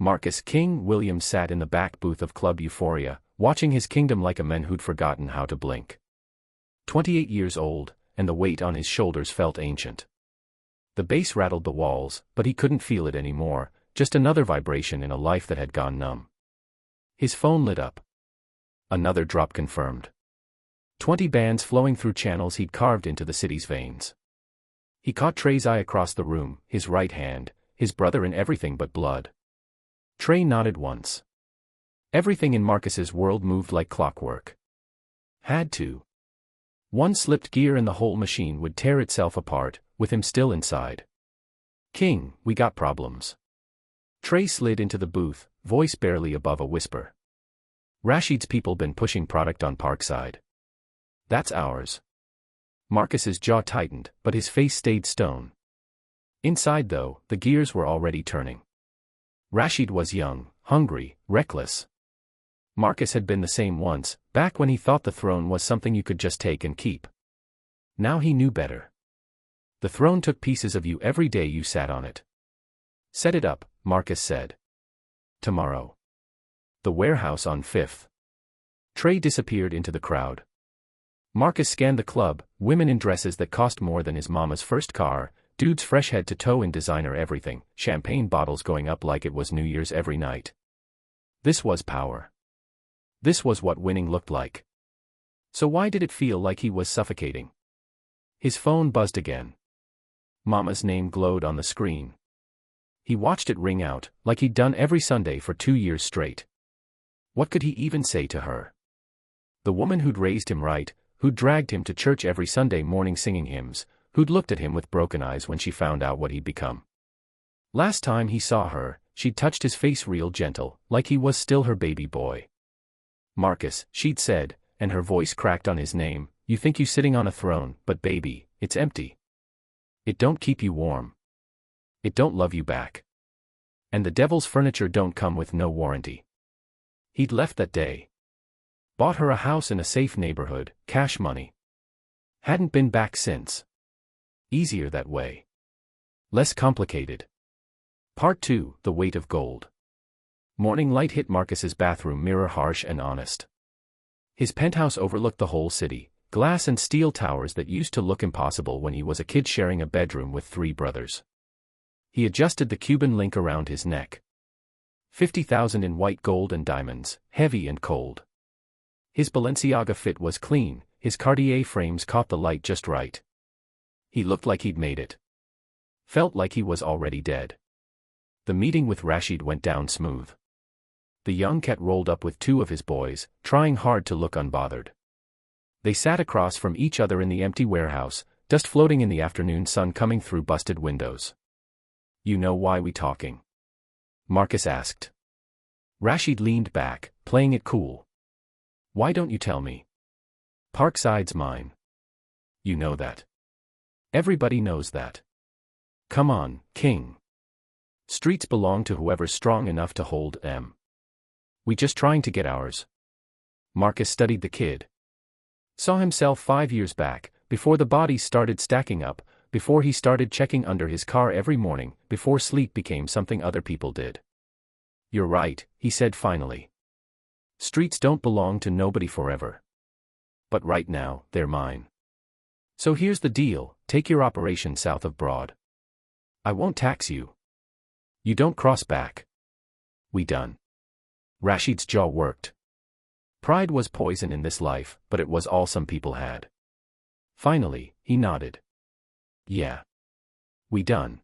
Marcus King Williams sat in the back booth of Club Euphoria, watching his kingdom like a man who'd forgotten how to blink. 28 years old, and the weight on his shoulders felt ancient. The bass rattled the walls, but he couldn't feel it anymore, just another vibration in a life that had gone numb. His phone lit up. Another drop confirmed. 20 bands flowing through channels he'd carved into the city's veins. He caught Trey's eye across the room, his right hand, his brother in everything but blood. Trey nodded once. Everything in Marcus's world moved like clockwork. Had to. One slipped gear and the whole machine would tear itself apart, with him still inside. King, we got problems. Trey slid into the booth, voice barely above a whisper. Rashid's people been pushing product on Parkside. That's ours. Marcus's jaw tightened, but his face stayed stone. Inside though, the gears were already turning. Rashid was young, hungry, reckless. Marcus had been the same once, back when he thought the throne was something you could just take and keep. Now he knew better. The throne took pieces of you every day you sat on it. Set it up, Marcus said. Tomorrow. The warehouse on 5th. Trey disappeared into the crowd. Marcus scanned the club, women in dresses that cost more than his mama's first car, dudes fresh head to toe in designer everything, champagne bottles going up like it was New Year's every night. This was power. This was what winning looked like. So why did it feel like he was suffocating? His phone buzzed again. Mama's name glowed on the screen. He watched it ring out, like he'd done every Sunday for 2 years straight. What could he even say to her? The woman who'd raised him right, who'd dragged him to church every Sunday morning singing hymns, who'd looked at him with broken eyes when she found out what he'd become. Last time he saw her, she'd touched his face real gentle, like he was still her baby boy. Marcus, she'd said, and her voice cracked on his name, you think you sitting on a throne, but baby, it's empty. It don't keep you warm. It don't love you back. And the devil's furniture don't come with no warranty. He'd left that day. Bought her a house in a safe neighborhood, cash money. Hadn't been back since. Easier that way. Less complicated. Part 2, The Weight of Gold. Morning light hit Marcus's bathroom mirror harsh and honest. His penthouse overlooked the whole city, glass and steel towers that used to look impossible when he was a kid sharing a bedroom with 3 brothers. He adjusted the Cuban link around his neck. 50,000 in white gold and diamonds, heavy and cold. His Balenciaga fit was clean, his Cartier frames caught the light just right. He looked like he'd made it. Felt like he was already dead. The meeting with Rashid went down smooth. The young cat rolled up with 2 of his boys, trying hard to look unbothered. They sat across from each other in the empty warehouse, dust floating in the afternoon sun coming through busted windows. You know why we talking? Marcus asked. Rashid leaned back, playing it cool. Why don't you tell me? Parkside's mine. You know that. Everybody knows that. Come on, King. Streets belong to whoever's strong enough to hold them. We just trying to get ours. Marcus studied the kid. Saw himself 5 years back, before the bodies started stacking up, before he started checking under his car every morning, before sleep became something other people did. You're right, he said finally. Streets don't belong to nobody forever. But right now, they're mine. So here's the deal, take your operation south of Broad. I won't tax you. You don't cross back. We done. Rashid's jaw worked. Pride was poison in this life, but it was all some people had. Finally, he nodded. Yeah. We done.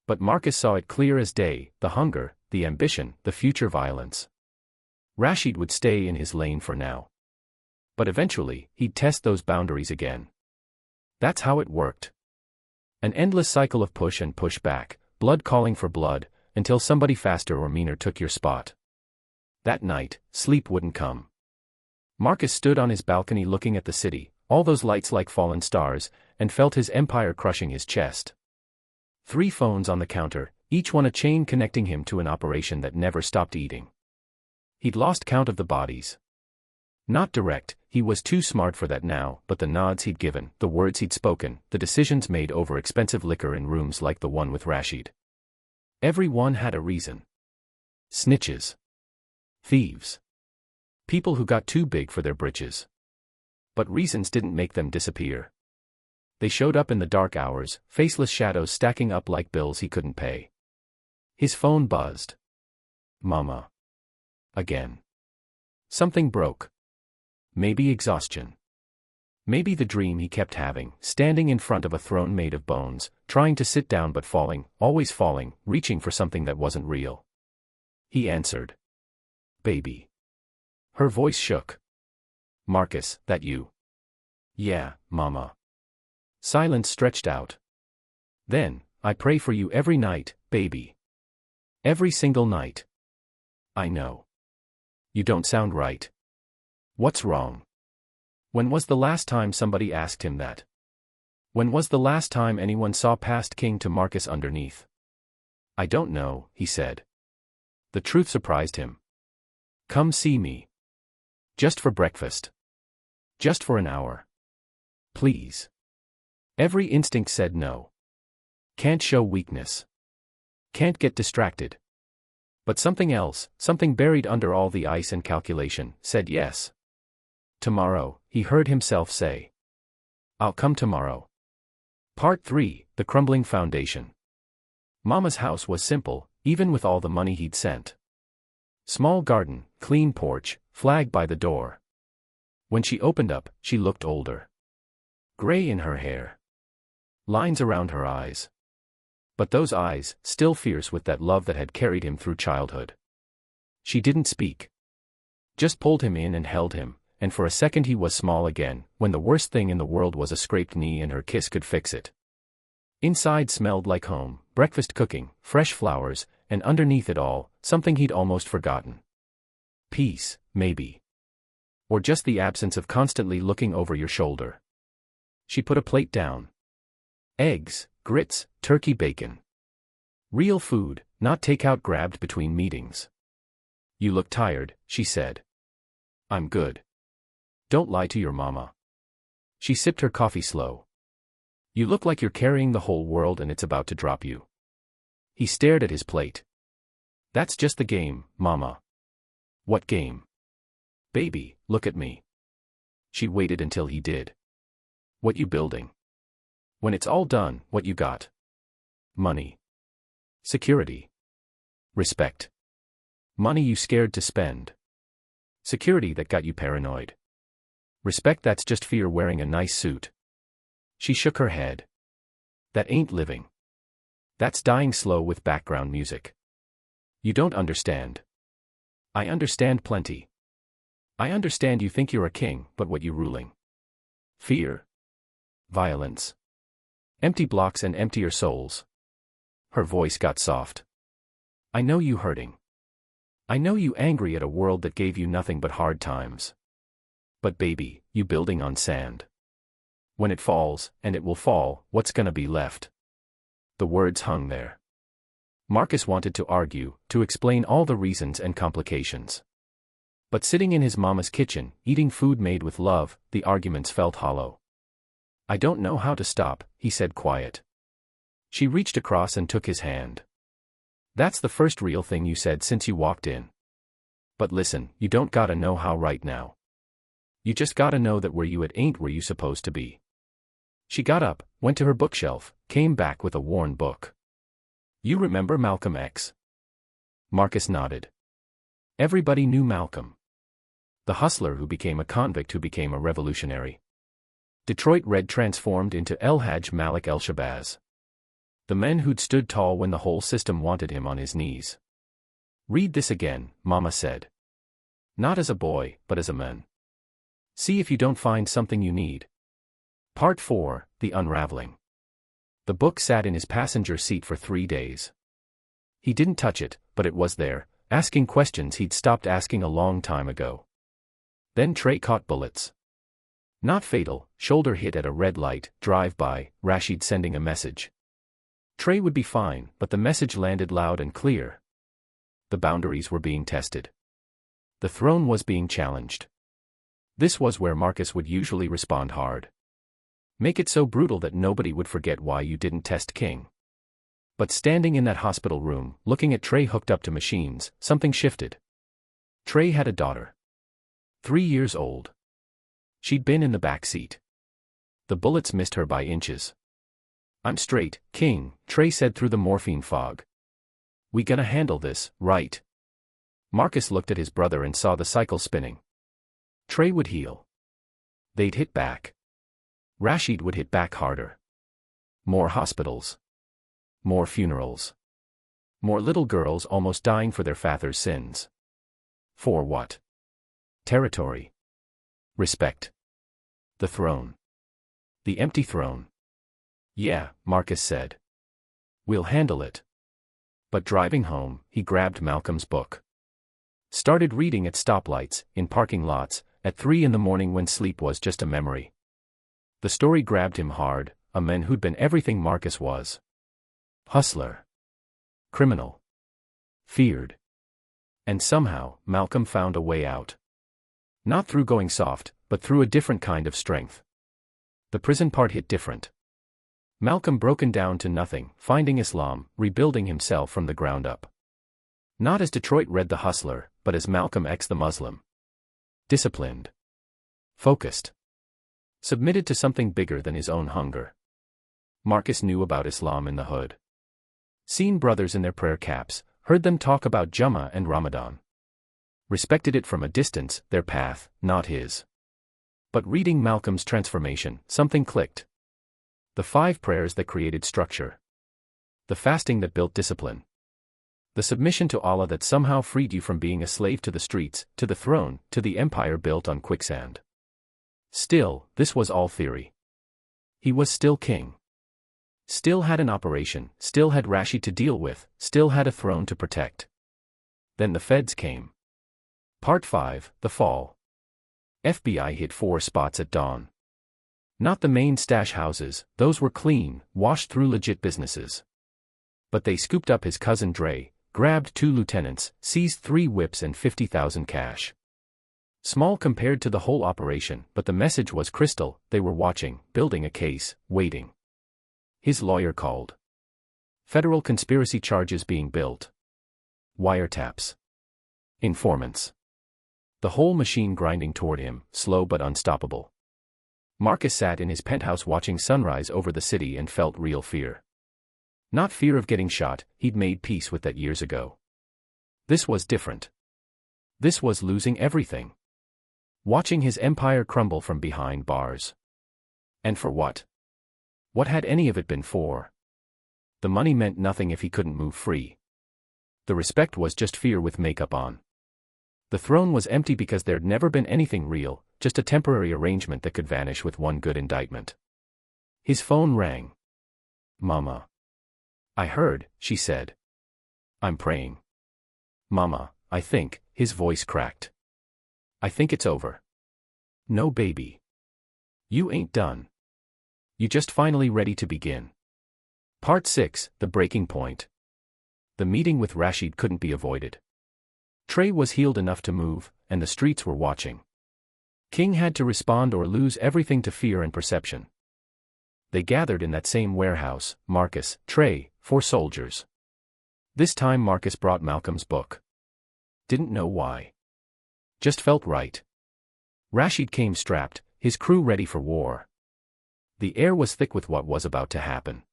But Marcus saw it clear as day, the hunger, the ambition, the future violence. Rashid would stay in his lane for now. But eventually, he'd test those boundaries again. That's how it worked. An endless cycle of push and push back, blood calling for blood, until somebody faster or meaner took your spot. That night, sleep wouldn't come. Marcus stood on his balcony looking at the city, all those lights like fallen stars, and felt his empire crushing his chest. 3 phones on the counter, each one a chain connecting him to an operation that never stopped eating. He'd lost count of the bodies. Not direct, he was too smart for that now, but the nods he'd given, the words he'd spoken, the decisions made over expensive liquor in rooms like the one with Rashid. Every one had a reason. Snitches. Thieves. People who got too big for their britches. But reasons didn't make them disappear. They showed up in the dark hours, faceless shadows stacking up like bills he couldn't pay. His phone buzzed. Mama. Again. Something broke. Maybe exhaustion. Maybe the dream he kept having, standing in front of a throne made of bones, trying to sit down but falling, always falling, reaching for something that wasn't real. He answered. Baby. Her voice shook. Marcus, that you? Yeah, Mama. Silence stretched out. Then, I pray for you every night, baby. Every single night. I know. You don't sound right. What's wrong? When was the last time somebody asked him that? When was the last time anyone saw past King to Marcus underneath? I don't know, he said. The truth surprised him. Come see me. Just for breakfast. Just for an hour. Please. Every instinct said no. Can't show weakness. Can't get distracted. But something else, something buried under all the ice and calculation, said yes. Tomorrow, he heard himself say. I'll come tomorrow. Part 3, The Crumbling Foundation. Mama's house was simple, even with all the money he'd sent. Small garden, clean porch, flag by the door. When she opened up, she looked older. Gray in her hair. Lines around her eyes. But those eyes, still fierce with that love that had carried him through childhood. She didn't speak. Just pulled him in and held him, and for a second he was small again, when the worst thing in the world was a scraped knee and her kiss could fix it. Inside smelled like home, breakfast cooking, fresh flowers, and underneath it all, something he'd almost forgotten. Peace, maybe. Or just the absence of constantly looking over your shoulder. She put a plate down. Eggs, grits, turkey bacon. Real food, not takeout grabbed between meetings. You look tired, she said. I'm good. Don't lie to your mama. She sipped her coffee slow. You look like you're carrying the whole world and it's about to drop you. He stared at his plate. That's just the game, Mama. What game? Baby, look at me. She waited until he did. What you building? When it's all done, what you got? Money. Security. Respect. Money you scared to spend. Security that got you paranoid. Respect that's just fear wearing a nice suit. She shook her head. That ain't living. That's dying slow with background music. You don't understand. I understand plenty. I understand you think you're a king, but what you ruling? Fear. Violence. Empty blocks and emptier souls. Her voice got soft. I know you hurting. I know you angry at a world that gave you nothing but hard times. But baby, you building on sand. When it falls, and it will fall, what's gonna be left? The words hung there. Marcus wanted to argue, to explain all the reasons and complications. But sitting in his mama's kitchen, eating food made with love, the arguments felt hollow. I don't know how to stop, he said quiet. She reached across and took his hand. That's the first real thing you said since you walked in. But listen, you don't gotta know how right now. You just gotta know that where you at ain't where you supposed to be. She got up, went to her bookshelf, came back with a worn book. You remember Malcolm X? Marcus nodded. Everybody knew Malcolm. The hustler who became a convict who became a revolutionary. Detroit Red transformed into El Hajj Malik El-Shabazz. The men who'd stood tall when the whole system wanted him on his knees. Read this again, Mama said. Not as a boy, but as a man. See if you don't find something you need. Part 4, The Unraveling. The book sat in his passenger seat for 3 days. He didn't touch it, but it was there, asking questions he'd stopped asking a long time ago. Then Trey caught bullets. Not fatal, shoulder hit at a red light, drive-by, Rashid sending a message. Trey would be fine, but the message landed loud and clear. The boundaries were being tested. The throne was being challenged. This was where Marcus would usually respond hard. Make it so brutal that nobody would forget why you didn't test King. But standing in that hospital room, looking at Trey hooked up to machines, something shifted. Trey had a daughter. 3 years old. She'd been in the back seat. The bullets missed her by inches. "I'm straight, King," Trey said through the morphine fog. "We gonna handle this, right?" Marcus looked at his brother and saw the cycle spinning. Trey would heal. They'd hit back. Rashid would hit back harder. More hospitals. More funerals. More little girls almost dying for their father's sins. For what? Territory. Respect. The throne. The empty throne. "Yeah," Marcus said. "We'll handle it." But driving home, he grabbed Malcolm's book. Started reading at stoplights, in parking lots, at 3 in the morning when sleep was just a memory. The story grabbed him hard, a man who'd been everything Marcus was. Hustler. Criminal. Feared. And somehow, Malcolm found a way out. Not through going soft, but through a different kind of strength. The prison part hit different. Malcolm broken down to nothing, finding Islam, rebuilding himself from the ground up. Not as Detroit read The Hustler, but as Malcolm X the Muslim. Disciplined. Focused. Submitted to something bigger than his own hunger. Marcus knew about Islam in the hood. Seen brothers in their prayer caps, heard them talk about Jummah and Ramadan. Respected it from a distance, their path, not his. But reading Malcolm's transformation, something clicked. The 5 prayers that created structure. The fasting that built discipline. The submission to Allah that somehow freed you from being a slave to the streets, to the throne, to the empire built on quicksand. Still, this was all theory. He was still king. Still had an operation, still had Rashid to deal with, still had a throne to protect. Then the feds came. Part 5, The Fall. FBI hit 4 spots at dawn. Not the main stash houses, those were clean, washed through legit businesses. But they scooped up his cousin Dre, grabbed 2 lieutenants, seized 3 whips and 50,000 cash. Small compared to the whole operation, but the message was crystal: they were watching, building a case, waiting. His lawyer called. Federal conspiracy charges being built. Wiretaps. Informants. The whole machine grinding toward him, slow but unstoppable. Marcus sat in his penthouse watching sunrise over the city and felt real fear. Not fear of getting shot, he'd made peace with that years ago. This was different. This was losing everything. Watching his empire crumble from behind bars. And for what? What had any of it been for? The money meant nothing if he couldn't move free. The respect was just fear with makeup on. The throne was empty because there'd never been anything real, just a temporary arrangement that could vanish with one good indictment. His phone rang. "Mama." "I heard," she said. "I'm praying." "Mama, I think," his voice cracked. "I think it's over." "No, baby. You ain't done. You just finally ready to begin." Part 6, The Breaking Point. The meeting with Rashid couldn't be avoided. Trey was healed enough to move, and the streets were watching. King had to respond or lose everything to fear and perception. They gathered in that same warehouse, Marcus, Trey, 4 soldiers. This time Marcus brought Malcolm's book. Didn't know why. Just felt right. Rashid came strapped, his crew ready for war. The air was thick with what was about to happen.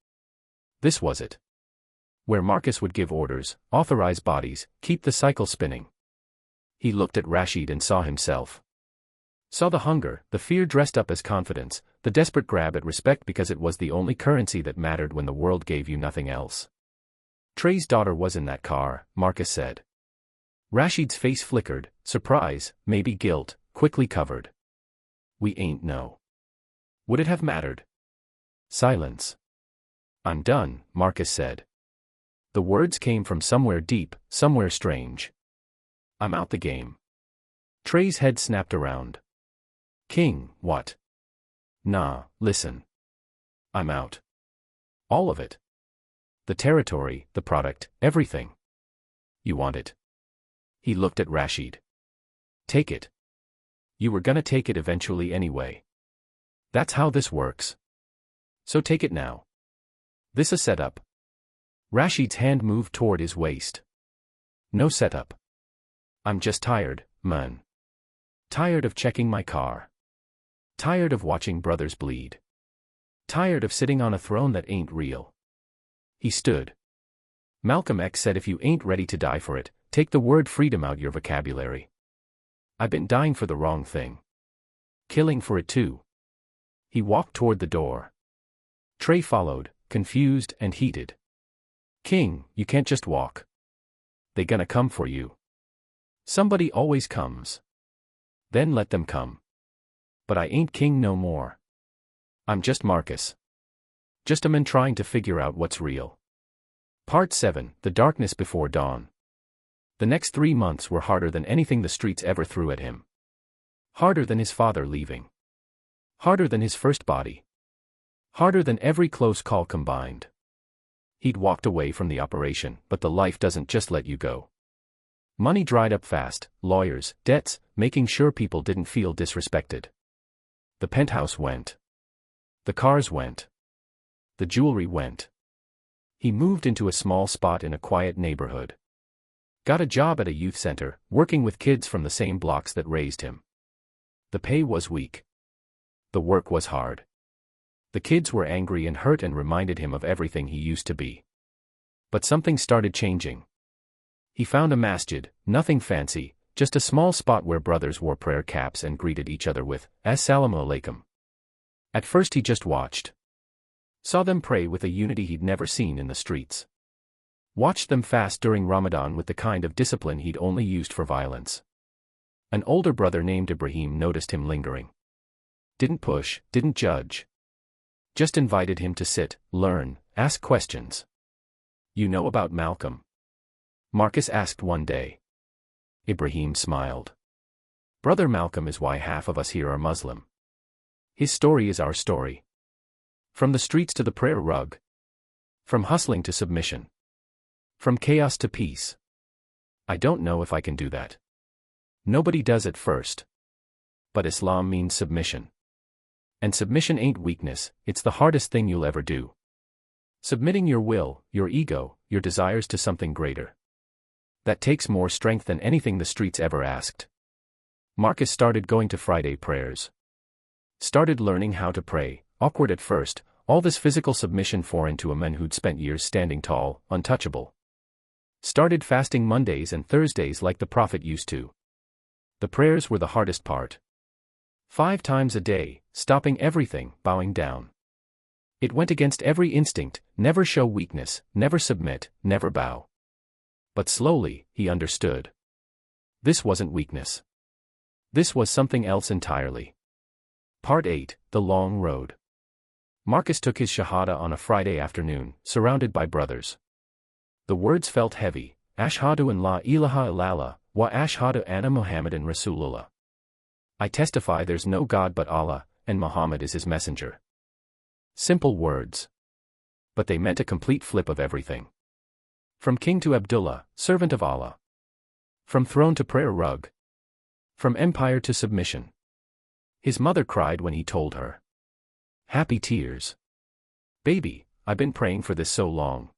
This was it. Where Marcus would give orders, authorize bodies, keep the cycle spinning. He looked at Rashid and saw himself. Saw the hunger, the fear dressed up as confidence, the desperate grab at respect because it was the only currency that mattered when the world gave you nothing else. Trey's daughter was in that car, Marcus said. Rashid's face flickered, surprise, maybe guilt, quickly covered. "We ain't know. Would it have mattered?" Silence. "I'm done," Marcus said. The words came from somewhere deep, somewhere strange. "I'm out the game." Trey's head snapped around. "King, what?" "Nah, listen. I'm out. All of it. The territory, the product, everything. You want it?" He looked at Rashid. "Take it. You were gonna take it eventually anyway. That's how this works. So take it now. This a setup." Rashid's hand moved toward his waist. No setup. I'm just tired, man. Tired of checking my car. Tired of watching brothers bleed. Tired of sitting on a throne that ain't real. He stood. Malcolm X said if you ain't ready to die for it, take the word freedom out your vocabulary. I've been dying for the wrong thing. Killing for it too. He walked toward the door. Trey followed, confused and heated. King, you can't just walk. They gonna come for you. Somebody always comes. Then let them come. But I ain't king no more. I'm just Marcus. Just a man trying to figure out what's real. Part 7, The Darkness Before Dawn. The next 3 months were harder than anything the streets ever threw at him. Harder than his father leaving. Harder than his first body. Harder than every close call combined. He'd walked away from the operation, but the life doesn't just let you go. Money dried up fast, lawyers, debts, making sure people didn't feel disrespected. The penthouse went. The cars went. The jewelry went. He moved into a small spot in a quiet neighborhood. Got a job at a youth center, working with kids from the same blocks that raised him. The pay was weak. The work was hard. The kids were angry and hurt and reminded him of everything he used to be. But something started changing. He found a masjid, nothing fancy, just a small spot where brothers wore prayer caps and greeted each other with, Assalamu alaikum. At first he just watched. Saw them pray with a unity he'd never seen in the streets. Watched them fast during Ramadan with the kind of discipline he'd only used for violence. An older brother named Ibrahim noticed him lingering. Didn't push, didn't judge. Just invited him to sit, learn, ask questions. You know about Malcolm? Marcus asked one day. Ibrahim smiled. Brother Malcolm is why half of us here are Muslim. His story is our story. From the streets to the prayer rug. From hustling to submission. From chaos to peace. I don't know if I can do that. Nobody does at first. But Islam means submission. And submission ain't weakness, it's the hardest thing you'll ever do. Submitting your will, your ego, your desires to something greater. That takes more strength than anything the streets ever asked. Marcus started going to Friday prayers. Started learning how to pray, awkward at first, all this physical submission foreign to a man who'd spent years standing tall, untouchable. Started fasting Mondays and Thursdays like the Prophet used to. The prayers were the hardest part. 5 times a day, stopping everything, bowing down. It went against every instinct, never show weakness, never submit, never bow. But slowly, he understood. This wasn't weakness. This was something else entirely. Part 8, The Long Road. Marcus took his shahada on a Friday afternoon, surrounded by brothers. The words felt heavy, Ashhadu an la ilaha illallah, wa ashhadu anna Muhammadan Rasulullah. I testify there's no God but Allah, and Muhammad is his messenger. Simple words. But they meant a complete flip of everything. From king to Abdullah, servant of Allah. From throne to prayer rug. From empire to submission. His mother cried when he told her. Happy tears. Baby, I've been praying for this so long.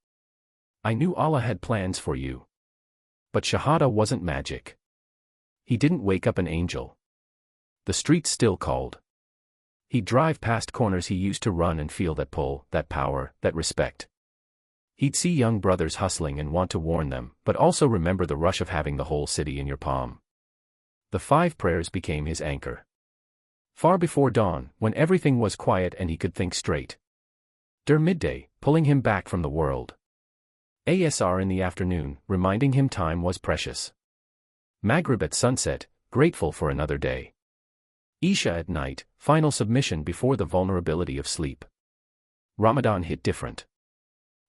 I knew Allah had plans for you. But Shahada wasn't magic. He didn't wake up an angel. The streets still called. He'd drive past corners he used to run and feel that pull, that power, that respect. He'd see young brothers hustling and want to warn them, but also remember the rush of having the whole city in your palm. The 5 prayers became his anchor. Far before dawn, when everything was quiet and he could think straight. Der midday, pulling him back from the world. Asr in the afternoon, reminding him time was precious. Maghrib at sunset, grateful for another day. Isha at night, final submission before the vulnerability of sleep. Ramadan hit different.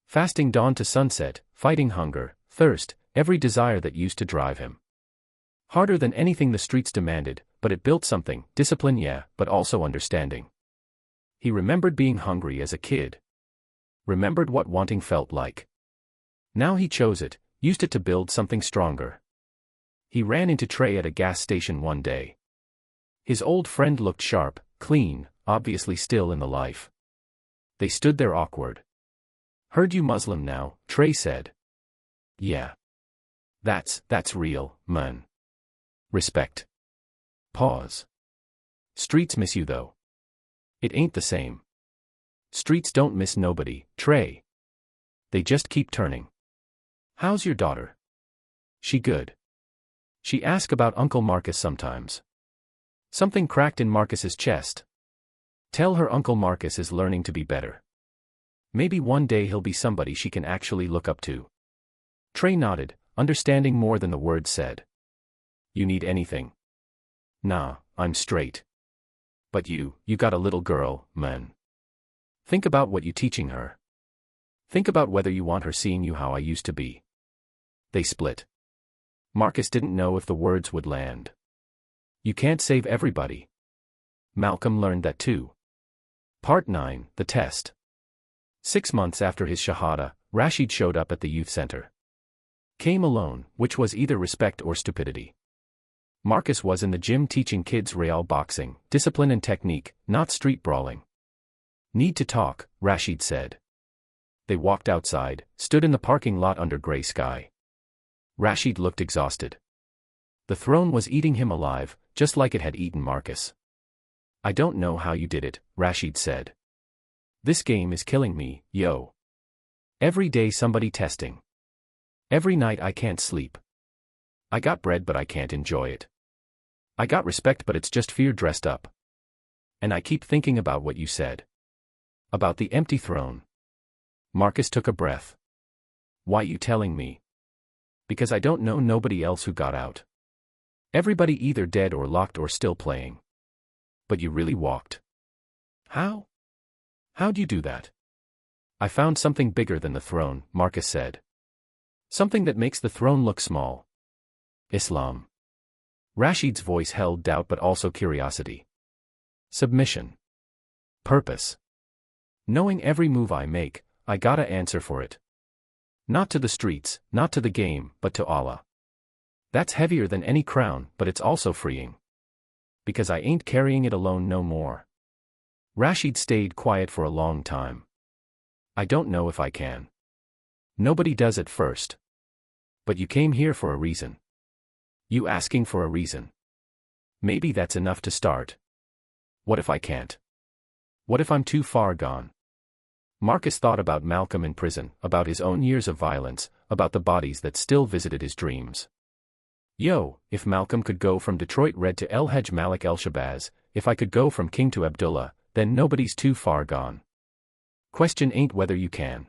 Fasting dawn to sunset, fighting hunger, thirst, every desire that used to drive him. Harder than anything the streets demanded, but it built something, discipline yeah, but also understanding. He remembered being hungry as a kid. Remembered what wanting felt like. Now he chose it, used it to build something stronger. He ran into Trey at a gas station one day. His old friend looked sharp, clean, obviously still in the life. They stood there awkward. Heard you Muslim now, Trey said. Yeah. That's real, man. Respect. Pause. Streets miss you though. It ain't the same. Streets don't miss nobody, Trey. They just keep turning. How's your daughter? She good? She ask about Uncle Marcus sometimes. Something cracked in Marcus's chest. Tell her Uncle Marcus is learning to be better. Maybe one day he'll be somebody she can actually look up to. Trey nodded, understanding more than the words said. You need anything? Nah, I'm straight. But you got a little girl, man. Think about what you teaching her. Think about whether you want her seeing you how I used to be. They split. Marcus didn't know if the words would land. You can't save everybody. Malcolm learned that too. Part 9, The Test. 6 months after his Shahada, Rashid showed up at the youth center. Came alone, which was either respect or stupidity. Marcus was in the gym teaching kids real boxing, discipline and technique, not street brawling. Need to talk, Rashid said. They walked outside, stood in the parking lot under gray sky. Rashid looked exhausted. The throne was eating him alive, just like it had eaten Marcus. I don't know how you did it, Rashid said. This game is killing me, yo. Every day somebody testing. Every night I can't sleep. I got bread but I can't enjoy it. I got respect but it's just fear dressed up. And I keep thinking about what you said. About the empty throne. Marcus took a breath. Why you telling me? Because I don't know nobody else who got out. Everybody either dead or locked or still playing. But you really walked. How? How'd you do that? I found something bigger than the throne, Marcus said. Something that makes the throne look small. Islam. Rashid's voice held doubt but also curiosity. Submission. Purpose. Knowing every move I make, I gotta answer for it. Not to the streets, not to the game, but to Allah. That's heavier than any crown, but it's also freeing. Because I ain't carrying it alone no more. Rashid stayed quiet for a long time. I don't know if I can. Nobody does at first. But you came here for a reason. You asking for a reason. Maybe that's enough to start. What if I can't? What if I'm too far gone? Marcus thought about Malcolm in prison, about his own years of violence, about the bodies that still visited his dreams. Yo, if Malcolm could go from Detroit Red to El Hajj Malik El Shabazz, if I could go from King to Abdullah, then nobody's too far gone. Question ain't whether you can.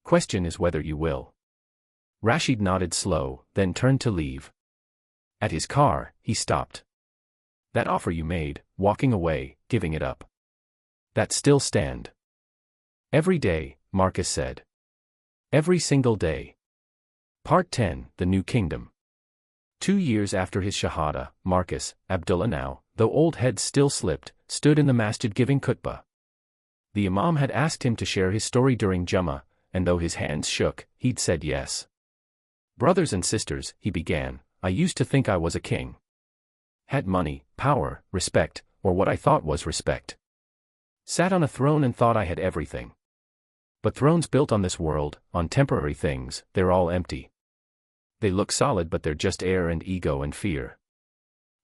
Question is whether you will. Rashid nodded slow, then turned to leave. At his car, he stopped. That offer you made, walking away, giving it up. That still stand. Every day, Marcus said. Every single day. Part 10, The New Kingdom. 2 years after his Shahada, Marcus, Abdullah now, though old heads still slipped, stood in the masjid giving khutbah. The Imam had asked him to share his story during Jummah, and though his hands shook, he'd said yes. Brothers and sisters, he began, I used to think I was a king. Had money, power, respect, or what I thought was respect. Sat on a throne and thought I had everything. But thrones built on this world, on temporary things, they're all empty. They look solid but they're just air and ego and fear.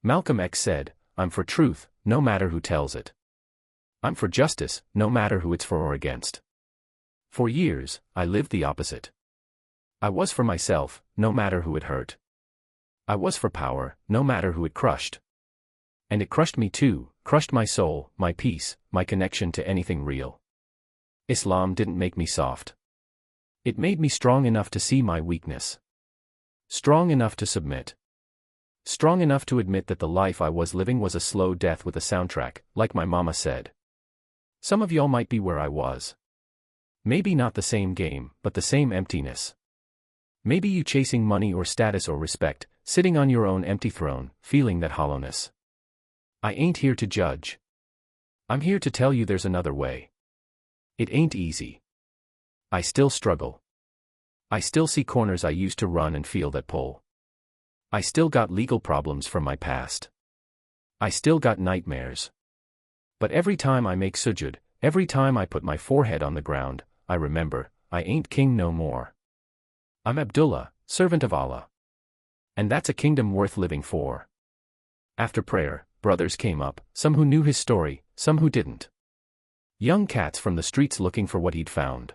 Malcolm X said, I'm for truth, no matter who tells it. I'm for justice, no matter who it's for or against. For years, I lived the opposite. I was for myself, no matter who it hurt. I was for power, no matter who it crushed. And it crushed me too, crushed my soul, my peace, my connection to anything real. Islam didn't make me soft. It made me strong enough to see my weakness. Strong enough to submit. Strong enough to admit that the life I was living was a slow death with a soundtrack, like my mama said. Some of y'all might be where I was. Maybe not the same game, but the same emptiness. Maybe you chasing money or status or respect, sitting on your own empty throne, feeling that hollowness. I ain't here to judge. I'm here to tell you there's another way. It ain't easy. I still struggle. I still see corners I used to run and feel that pull. I still got legal problems from my past. I still got nightmares. But every time I make sujud, every time I put my forehead on the ground, I remember, I ain't king no more. I'm Abdullah, servant of Allah. And that's a kingdom worth living for. After prayer, brothers came up, some who knew his story, some who didn't. Young cats from the streets looking for what he'd found.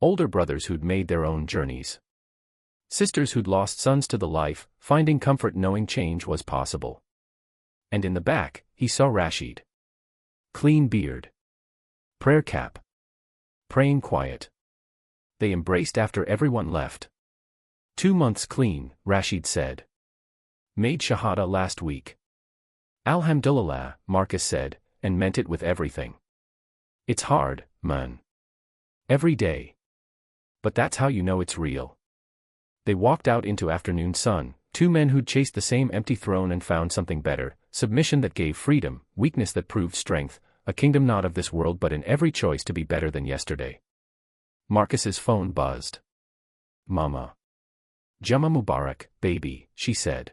Older brothers who'd made their own journeys. Sisters who'd lost sons to the life, finding comfort knowing change was possible. And in the back, he saw Rashid. Clean beard. Prayer cap. Praying quiet. They embraced after everyone left. 2 months clean, Rashid said. Made Shahada last week. Alhamdulillah, Marcus said, and meant it with everything. It's hard, man. Every day. But that's how you know it's real. They walked out into afternoon sun, 2 men who'd chased the same empty throne and found something better, submission that gave freedom, weakness that proved strength, a kingdom not of this world but in every choice to be better than yesterday. Marcus's phone buzzed. Mama. Jumma Mubarak, baby, she said.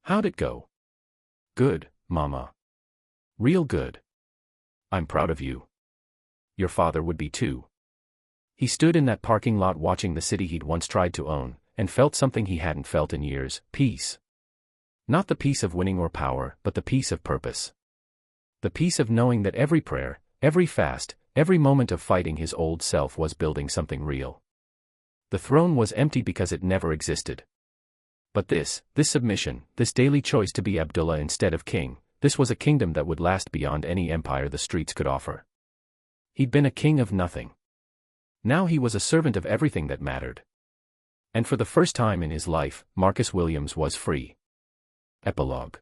How'd it go? Good, Mama. Real good. I'm proud of you. Your father would be too. He stood in that parking lot watching the city he'd once tried to own, and felt something he hadn't felt in years, peace. Not the peace of winning or power, but the peace of purpose. The peace of knowing that every prayer, every fast, every moment of fighting his old self was building something real. The throne was empty because it never existed. But this submission, this daily choice to be Abdullah instead of king, this was a kingdom that would last beyond any empire the streets could offer. He'd been a king of nothing. Now he was a servant of everything that mattered. And for the first time in his life, Marcus Williams was free. Epilogue.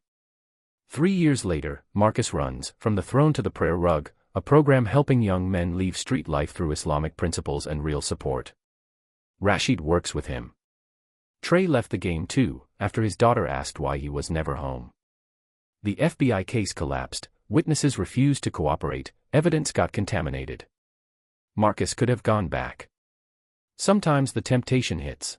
3 years later, Marcus runs, From the Throne to the Prayer Rug, a program helping young men leave street life through Islamic principles and real support. Rashid works with him. Trey left the game too, after his daughter asked why he was never home. The FBI case collapsed, witnesses refused to cooperate, evidence got contaminated. Marcus could have gone back. Sometimes the temptation hits.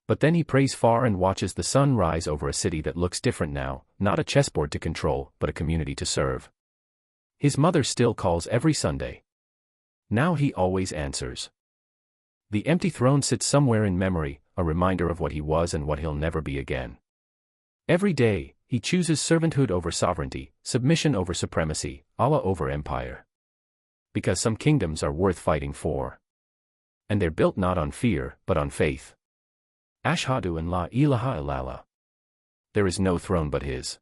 But then he prays far and watches the sun rise over a city that looks different now, not a chessboard to control, but a community to serve. His mother still calls every Sunday. Now he always answers. The empty throne sits somewhere in memory, a reminder of what he was and what he'll never be again. Every day, he chooses servanthood over sovereignty, submission over supremacy, Allah over empire. Because some kingdoms are worth fighting for. And they're built not on fear, but on faith. Ashhadu an la ilaha illallah. There is no throne but his.